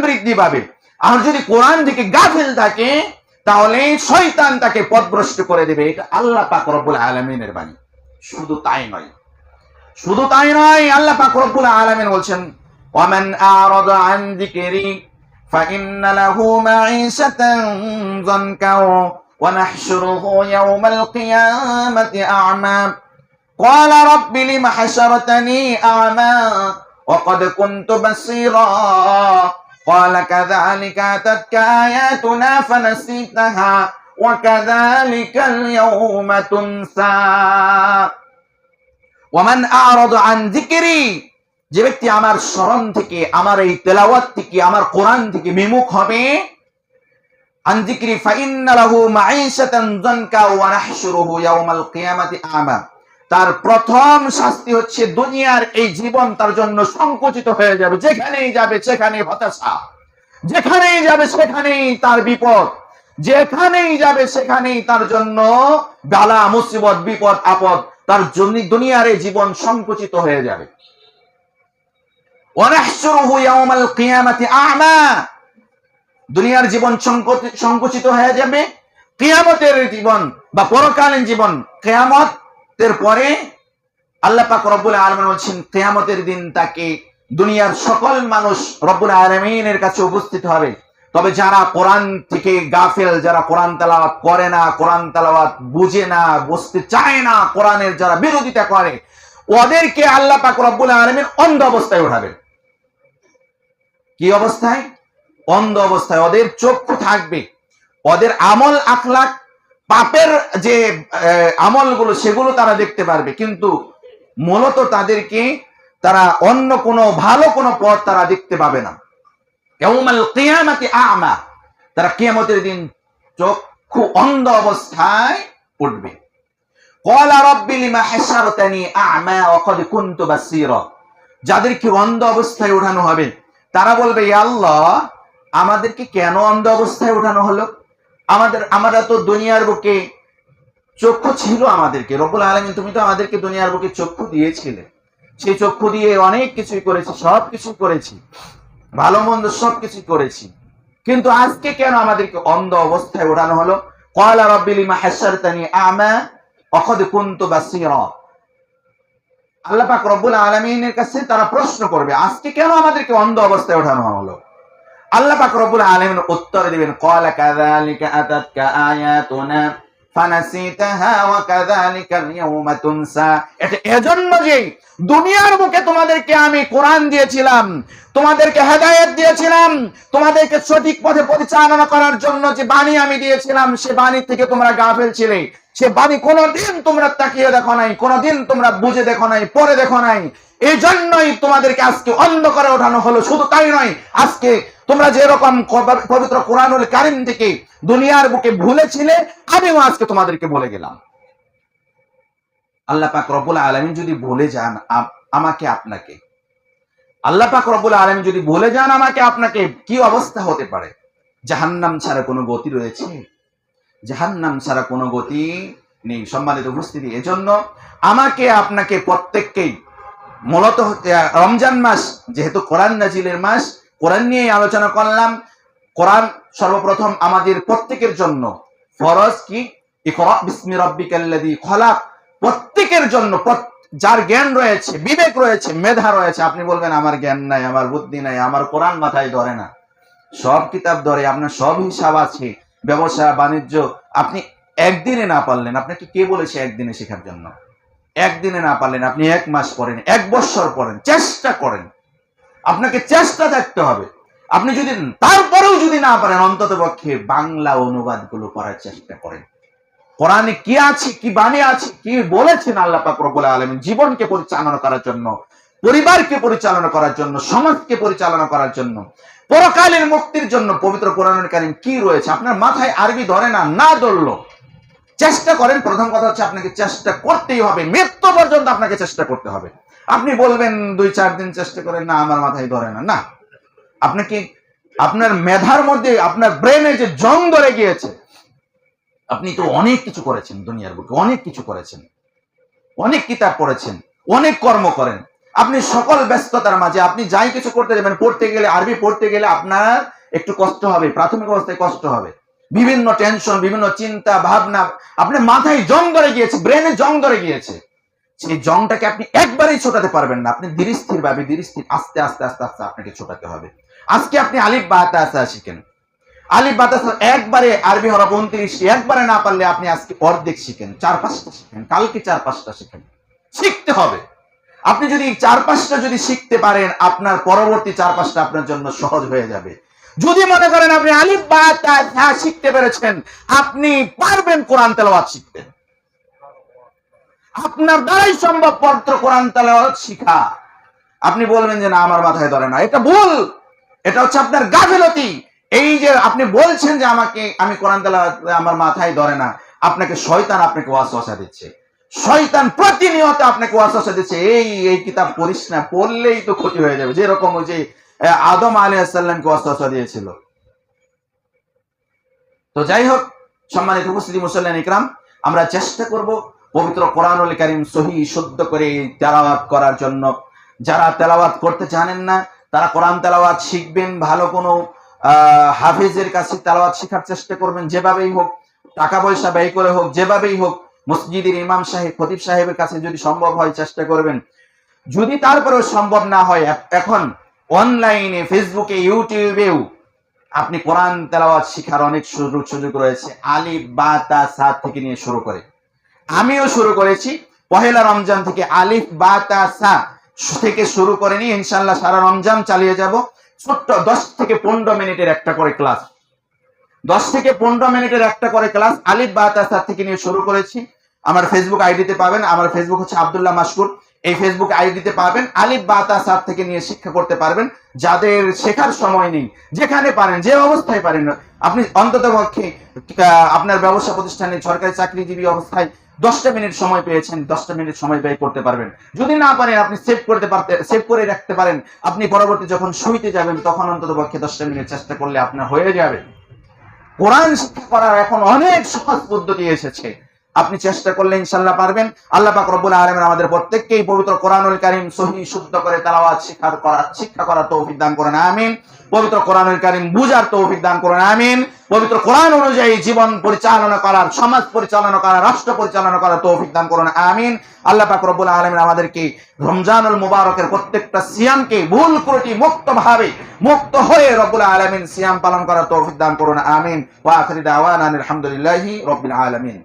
বৃদ্ধি পাবে। আর যদি কোরআন থেকে গাফিল থাকে তাহলে শয়তান তাকে পথভ্রষ্ট করে দেবে। এটা আল্লাহ পাক রব্বুল আলামিনের বাণী। শুধু তাই নয়, আল্লাহ পাক রব্বুল আলামিন বলছেন, ওয়ামান আরাদা আন যিকরি ফাইন্না লাহু মাঈশাতান যানকা ওয়া নাহশুরুহু ইয়াওমাল কিয়ামাতি আ'মা ক্বালা রাব্বি লিমা হাশারতানি আ'মা ওয়া ক্বাদ কুনতু বাসীরা ক্বালা কাযালিকা আতাতকা আয়াতুনা ফানাসিতাহা ওয়া কাযালিকাল ইয়াওমা তুনসা। ওয়ামান আরাদা আন যিকরি, যে ব্যক্তি আমার স্মরণ থেকে, আমার এই তেলাওয়াত থেকে, আমার কোরআন থেকে বিমুখ হবে, আন যিকরি ফাইন্না লাহু মাঈশাতান যানকা ওয়া নাহশুরুহু ইয়াওমাল কিয়ামাতি আ'মা, তার প্রথম শাস্তি হচ্ছে দুনিয়ার এই জীবন তার জন্য সংকুচিত হয়ে যাবে। যেখানেই যাবে সেখানেই হতাশা, যেখানেই যাবে সেখানেই তার বিপদ, যেখানেই যাবে সেখানেই তার জন্য বালা মুসিবত, বিপদ আপদ, তার জন্য দুনিয়ার এই জীবন সংকুচিত হয়ে যাবে। ওয়া নাহশুরুহু ইয়াওমাল কিয়ামাতি আ'মা, দুনিয়ার জীবন সংকুচিত হয়ে যাবে। কিয়ামতের জীবন বা পরকালীন জীবন, কিয়ামতের পরে আল্লাহ পাক রব্বুল আলামিন বলছেন কিয়ামতের দিন তাকে দুনিয়ার সকল মানুষ রব্বুল আলামিনের কাছে উপস্থিত হবে। তবে যারা কোরআন থেকে গাফেল, যারা কোরআন তেলাওয়াত করে না, কোরআন তেলাওয়াত বুঝে না, বুঝতে চায় না, কোরআনের যারা বিরোধিতা করে, ওদেরকে আল্লাহ পাক রব্বুল আলামিন অন্ধ অবস্থায় উঠাবেন। কি অবস্থায়? অন্ধ অবস্থায়। ওদের চক্ষু থাকবে, ওদের আমল আখলাক, পাপের যে আমলগুলো সেগুলো তারা দেখতে পারবে, কিন্তু মূলত তাদেরকে তারা অন্য কোনো ভালো কোনো পথ তারা দেখতে পাবে না। ইয়াউমাল কিয়ামাতি আ'মা, তারা কিয়ামতের দিন চক্ষু অন্ধ অবস্থায় উঠবে। ক্বালা রাব্বি লিমা হাশারতানি আ'মা ওয়া ক্বাদ কুনতু বাসীরা, যাদেরকে অন্ধ অবস্থায় উঠানো হবে তারা বলবে, ইয়া আল্লাহ, আমাদেরকে কেন অন্ধ অবস্থায় উঠানো হলো? আমরা তো দুনিয়ার বুকে চক্ষু ছিল আমাদেরকে। রব্বুল আলামিন, তুমি তো আমাদেরকে দুনিয়ার বুকে চক্ষু দিয়েছিলে, সেই চক্ষু দিয়ে অনেক কিছুই করেছি, সব কিছু করেছি, ভালো মন্দ সবকিছু করেছি, কিন্তু আজকে কেন আমাদেরকে অন্ধ অবস্থায় ওঠানো হলো? ক্বালা রাব্বি লিমা হাশারতানি আ'মা ওয়া ক্বাদ কুনতু বাসীরা, আল্লাহ পাক রব্বুল আলামিনের কাছে তারা প্রশ্ন করবে, আজকে কেন আমাদেরকে অন্ধ অবস্থায় ওঠানো হলো? আল্লাহ পাক রব্বুল আলামিন উত্তর দিবেন, ক্বালা কাযালিকা আতাতকা আয়াতুনা ফানাসিতাহা ওয়া কাযালিকাল ইয়াওমা তুনসা। এটা এজন্য যে দুনিয়ার বুকে তোমাদেরকে আমি কোরআন দিয়েছিলাম, তোমাদেরকে হেদায়েত দিয়েছিলাম, তোমাদেরকে সঠিক পথে পরিচালনা করার জন্য যে বাণী আমি দিয়েছিলাম, সে বাণী থেকে তোমরা গাফেল ছিলে। সে বাণী কোনোদিন তোমরা তাকিয়ে দেখো নাই, কোনোদিন তোমরা বুঝে দেখো নাই, পড়ে দেখো নাই। এই জন্যই তোমাদেরকে আজকে অন্ধ করে ওঠানো হলো। শুধু তাই নয়, আজকে তোমরা যেরকম পবিত্র কোরআনুল কারীম থেকে দুনিয়ার বুকে ভুলেছিলে, আমিও আজকে তোমাদেরকে বলে গেলাম। আল্লাহ পাক রব্বুল আলামিন যদি ভুলে যান আমাকে আপনাকে, আল্লাহ পাক রব্বুল আলামিন যদি ভুলে যান আমাকে আপনাকে, কি অবস্থা হতে পারে? জাহান্নাম ছাড়া কোনো গতি রয়েছে? জাহান্নাম ছাড়া কোনো গতি নেই। সম্মানিত উপস্থিতি, এজন্য আমাকে আপনাকে প্রত্যেককেই, মূলত রমজান মাস যেহেতু কোরআন নাজিলের মাস, কোরআন নিয়ে আলোচনা করলাম। কোরআন সর্বপ্রথম আমাদের প্রত্যেকের জন্য ফরজ কি? ইকরা বিসমি রাব্বিকাল্লাযী খলাক। প্রত্যেকের জন্য, যার জ্ঞান রয়েছে, বিবেক রয়েছে, মেধা রয়েছে। আপনি বলবেন আমার জ্ঞান নাই, আমার বুদ্ধি নাই, আমার কোরআন মাথায় ধরে না। সব কিতাব ধরে, আপনার সব হিসাব আছে, ব্যবসা বাণিজ্য। আপনি একদিনে না পারলেন, আপনাকে কে বলেছে একদিনে শেখার জন্য? একদিনে না পারলেন, আপনি 1 মাস পড়েন, 1 বছর পড়েন, চেষ্টা করেন। আপনাকে চেষ্টা থাকতে হবে। আপনি যদি তারপরেও যদি না পারেন, অন্তত পক্ষে বাংলা অনুবাদ গুলো করার চেষ্টা করেন। কোরআনে কি আছে, কি বাণী আছে, কি বলেছেন আল্লাহ পাক রব্বুল আলামিন জীবনকে পরিচালনা করার জন্য, পরিবারকে পরিচালনা করার জন্য, সমাজকে পরিচালনা করার জন্য, পরকালের মুক্তির জন্য পবিত্র কোরআনুল কারীম কি রয়েছে? আপনার মাথায় আরবি ধরে না, না ধরলো, চেষ্টা করেন। প্রথম কথা হচ্ছে আপনাকে চেষ্টা করতেই হবে, মৃত্যু পর্যন্ত আপনাকে চেষ্টা করতে হবে। আপনি বলবেন 2-4 দিন চেষ্টা করেন, না আমার মাথায় ধরে না, না। আপনাকে আপনার মেধার মধ্যে, আপনার ব্রেনে যে জং ধরে গিয়েছে, আপনি তো অনেক কিছু করেছেন দুনিয়ার বুকে, অনেক কিছু করেছেন, অনেক কিতাব পড়েছেন, অনেক কর্ম করেন, আপনি সকল ব্যস্ততার মাঝে আপনি যাই কিছু করতে যাবেন, পড়তে গেলে, আরবি পড়তে গেলে আপনার একটু কষ্ট হবে, প্রাথমিক অবস্থায় কষ্ট হবে, বিভিন্ন টেনশন, বিভিন্ন চিন্তা ভাবনা, আপনার মাথায় জং ধরে গিয়েছে, ব্রেনে জং ধরে গিয়েছে। সেই জংটাকে আপনি একবারেই ছোটাতে পারবেন না, আপনি ধীরে স্থির ভাবে, ধীরে স্থির, আস্তে আস্তে আস্তে আস্তে আপনাকে ছোটাতে হবে। আজকে আপনি আলিফ বা তা শিখেন, আলিফ বা তা একবারে আরবি হরফ 29টি, একবারে না পারলে আপনি আজকে অর্ধেক শিখেন, 4-5টা শিখেন, কালকে 4-5টা শিখেন, শিখতে হবে। আপনি যদি 4-5টা যদি শিখতে পারেন, আপনার পরবর্তী 4-5টা আপনার জন্য সহজ হয়ে যাবে। যদি মনে করেন আপনি আলিফ বা তা শিখতে পেরেছেন, আপনি পারবেন কোরআন তেলাওয়াত শিখতে, আপনার দ্বারাই সম্ভব পবিত্র কোরআন তেলাওয়াত শিখা। আপনি বলবেন যে না আমার মাথায় ধরে না, এটা ভুল, এটা হচ্ছে আপনার গাফিলতি। এই যে আপনি বলছেন যে আমি কোরআন তেলাওয়াত আমার মাথায় ধরে না, আপনাকে শয়তান আপনাকে ওয়াসওয়াসা দিচ্ছে, শয়তান প্রতিনিয়ত আপনাকে ওয়াসওয়াসা দিচ্ছে, এই কিতাব পড়িস না, পড়লেই তো ক্ষতি হয়ে যাবে, যেরকম ওই যে আদম আলাইহিস সালামকে ওয়াসওয়াসা দিয়েছিল। তো যাই হোক, সম্মানিত উপস্থিতি মুসল্লিয়ান ইকরাম, আমরা চেষ্টা করব পবিত্র কোরআনুল কারীম সহিহ শুদ্ধ করে তেলাওয়াত করার জন্য। যারা তেলাওয়াত করতে জানেন না তারা কোরআন তেলাওয়াত শিখবেন, ভালো কোনো হাফেজের কাছে তেলাওয়াত শেখার চেষ্টা করবেন, যেভাবেই হোক, টাকা পয়সা ব্যয় করে হোক, যেভাবেই হোক, মসজিদের ইমাম সাহেব, খতিব সাহেবের কাছে যদি সম্ভব হয় চেষ্টা করবেন। যদি তারপরেও সম্ভব না হয়, এখন অনলাইনে, ফেসবুকে, ইউটিউবেও আপনি কোরআন তেলাওয়াত শেখার অনেক সুযোগ রয়েছে। আলিফ বা তা সা থেকে নিয়ে শুরু করে, আমিও শুরু করেছি পহেলা রমজান থেকে, আলিফ বা তা সা থেকে শুরু করে নিয়ে ইনশাআল্লাহ সারা রমজান চালিয়ে যাব। ছোট্ট 10 থেকে 15 মিনিটের একটা করে ক্লাস, 10 থেকে 15 মিনিটের একটা করে ক্লাস আলিফ বা তা সা থেকে নিয়ে শুরু করেছি। আমার ফেসবুক আইডিতে পাবেন, আমার ফেসবুক হচ্ছে আব্দুল্লাহ মাশকুর, এই ফেসবুক আইডিতে পাবেন। আলিফ বা তা সা থেকে নিয়ে শিক্ষা করতে পারবেন। যাদের শেখার সময় নেই, যেখানে পারেন, যে অবস্থায় পারেন, আপনি অন্তত পক্ষে আপনার ব্যবসা প্রতিষ্ঠানে সরকারি চাকরিজীবী অবস্থায় 10টা মিনিট সময় পেয়েছেন, 10টা মিনিট সময় ব্যয় করতে পারবেন। যদি না পারেন আপনি সেভ করে রাখতে পারেন, আপনি পরবর্তী যখন শুইতে যাবেন তখন অন্তত পক্ষে 10টা মিনিট চেষ্টা করলে আপনার হয়ে যাবে। কোরআন শিক্ষা করার এখন অনেক সহজ পদ্ধতি এসেছে, আপনি চেষ্টা করলে ইনশাআল্লাহ পারবেন। আল্লাহ পাক রব্বুল আলামিন আমাদের প্রত্যেককেই পবিত্র কোরআনুল কারীম সহিহ শুদ্ধ করে তেলাওয়াত শিক্ষা করার তৌফিক দান করেন, আমিন। পবিত্র কোরআনুল কারীম বুঝার তৌফিক দান করেন, আমিন। পবিত্র কোরআন অনুযায়ী জীবন পরিচালনা করার, সমাজ পরিচালনা করার, রাষ্ট্র পরিচালনা করার তৌফিক দান করেন, আমিন। আল্লাহ পাক রব্বুল আলামিন আমাদেরকে রমজানুল মুবারকের প্রত্যেকটা সিয়ামকে ভুল ত্রুটি মুক্ত হয়ে রব্বুল আলামিন সিয়াম পালন করার তৌফিক দান করুন, আমিন। ওয়া আখিরু দাওয়ানা আলহামদুলিল্লাহি রাব্বিল আলামিন।